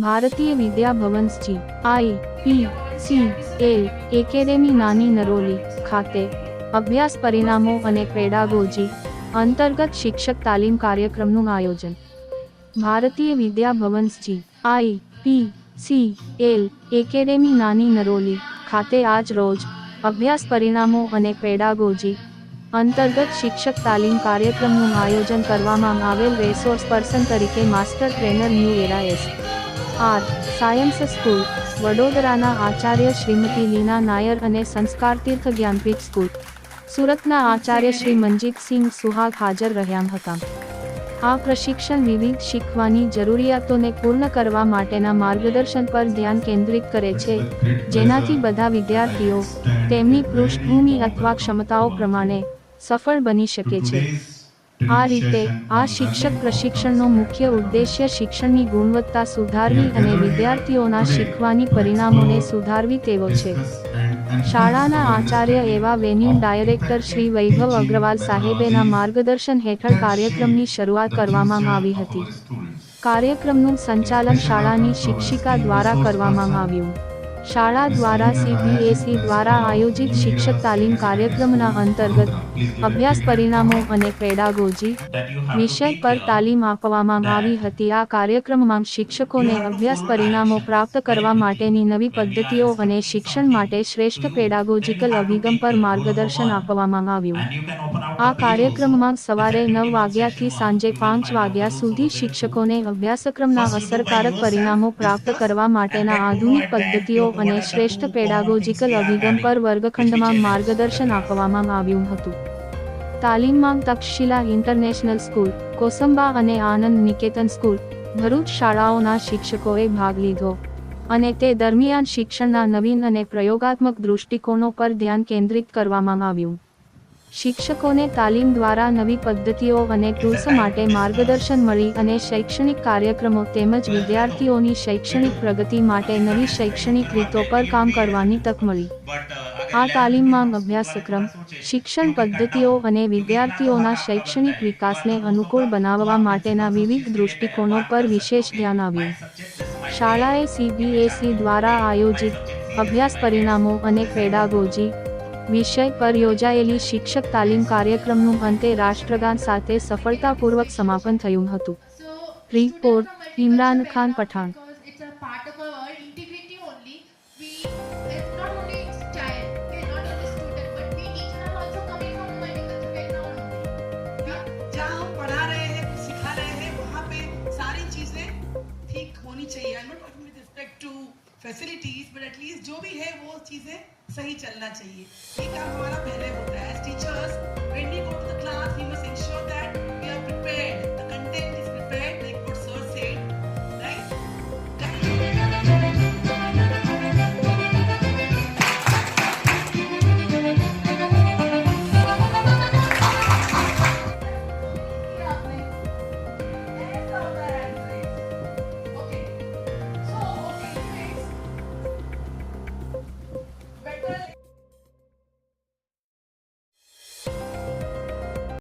ભારતીય વિદ્યા Bhavan's GIPCL academy નાની નરોલી ખાતે અભ્યાસ પરિણામો અને પેડાગોજી અંતર્ગત શિક્ષક તાલીમ કાર્યક્રમનું આયોજન. ભારતીય વિદ્યા ભવન્સ GIPCL એકેડેમી નાની નરોલી ખાતે આજ રોજ અભ્યાસ પરિણામો અને પેડાગોજી અંતર્ગત શિક્ષક તાલીમ કાર્યક્રમનું આયોજન કરવામાં આવેલ. રિસોર્સ પર્સન તરીકે માસ્ટર ટ્રેનર ન્યૂ એરા SR સાયન્સ સ્કૂલ વડોદરાના આચાર્ય શ્રીમતી લીના નાયર અને સંસ્કાર તીર્થ જ્ઞાનપીઠ સ્કૂલ સુરતના આચાર્ય શ્રી મનજીતસિંહ સુહાગ હાજર રહ્યા હતા. આ પ્રશિક્ષણ વિવિધ શીખવાની જરૂરિયાતોને પૂર્ણ કરવા માટેના માર્ગદર્શન પર ધ્યાન કેન્દ્રિત કરે છે, જેનાથી બધા વિદ્યાર્થીઓ તેમની પૃષ્ઠભૂમિ અથવા ક્ષમતાઓ પ્રમાણે સફળ બની શકે છે. આ રીતે આ શિક્ષક પ્રશિક્ષણનો મુખ્ય ઉદ્દેશ્ય શિક્ષણની ગુણવત્તા સુધારવી અને વિદ્યાર્થીઓના શીખવાની પરિણામોને સુધારવી તેવો છે. શાળાના આચાર્ય એવા વેન્યુ ડાયરેક્ટર શ્રી વૈભવ અગ્રવાલ સાહેબેના માર્ગદર્શન હેઠળ કાર્યક્રમની શરૂઆત કરવામાં આવી હતી. કાર્યક્રમનું સંચાલન શાળાની શિક્ષિકા દ્વારા કરવામાં આવ્યું. શાળા દ્વારા CBSE દ્વારા આયોજિત શિક્ષક તાલીમ કાર્યક્રમના અંતર્ગત અભ્યાસ પરિણામો અને પેડાગોજી વિષય પર તાલીમ આપવામાં આવી હતી. આ કાર્યક્રમમાં શિક્ષકોને અભ્યાસ પરિણામો પ્રાપ્ત કરવા માટેની નવી પદ્ધતિઓ અને શિક્ષણ માટે શ્રેષ્ઠ પેડાગોજીકલ અભિગમ પર માર્ગદર્શન આપવામાં આવ્યું. આ કાર્યક્રમમાં સવારે 9 વાગ્યાથી સાંજે 5 વાગ્યા સુધી શિક્ષકોને અભ્યાસક્રમના અસરકારક પરિણામો પ્રાપ્ત કરવા માટેના આધુનિક પદ્ધતિઓ અને શ્રેષ્ઠ પેડાગોજીકલ અભિગમ પર વર્ગખંડમાં માર્ગદર્શન આપવામાં આવ્યું હતું. તાલીમમાં તક્ષશિલા ઇન્ટરનેશનલ સ્કૂલ, કોસંબા અને આનંદ નિકેતન સ્કૂલ, ભરૂચ શાળાઓના શિક્ષકોએ ભાગ લીધો અને તે દરમિયાન શિક્ષણના નવીન અને પ્રયોગાત્મક દૃષ્ટિકોણો પર ધ્યાન કેન્દ્રિત કરવામાં આવ્યું. શિક્ષકોને તાલીમ દ્વારા નવી પદ્ધતિઓ અને ટૂલ્સ માટે માર્ગદર્શન મળી અને શૈક્ષણિક કાર્યક્રમો તેમજ વિદ્યાર્થીઓની શૈક્ષણિક પ્રગતિ માટે નવી શૈક્ષણિક રીતો પર કામ કરવાની તક મળી. આ તાલીમમાં અભ્યાસક્રમ, શિક્ષણ પદ્ધતિઓ અને વિદ્યાર્થીઓના શૈક્ષણિક વિકાસને અનુકૂળ બનાવવા માટેના વિવિધ દૃષ્ટિકોણો પર વિશેષ ધ્યાન આવ્યું. શાળાએ CBSE દ્વારા આયોજિત અભ્યાસ પરિણામો અને પેડાગોજી વિષય પર યોજાયેલી શિક્ષક તાલીમ કાર્યક્રમનું અંતે રાષ્ટ્રગાન સાથે સફળતાપૂર્વક સમાપન થયું હતું. Report Imran Khan Pathan. Facilities but at least जो भी है वो चीजें सही चलना चाहिए. ये काम हमारा पहले होता है as teachers. When we go to the class we must ensure that we are prepared.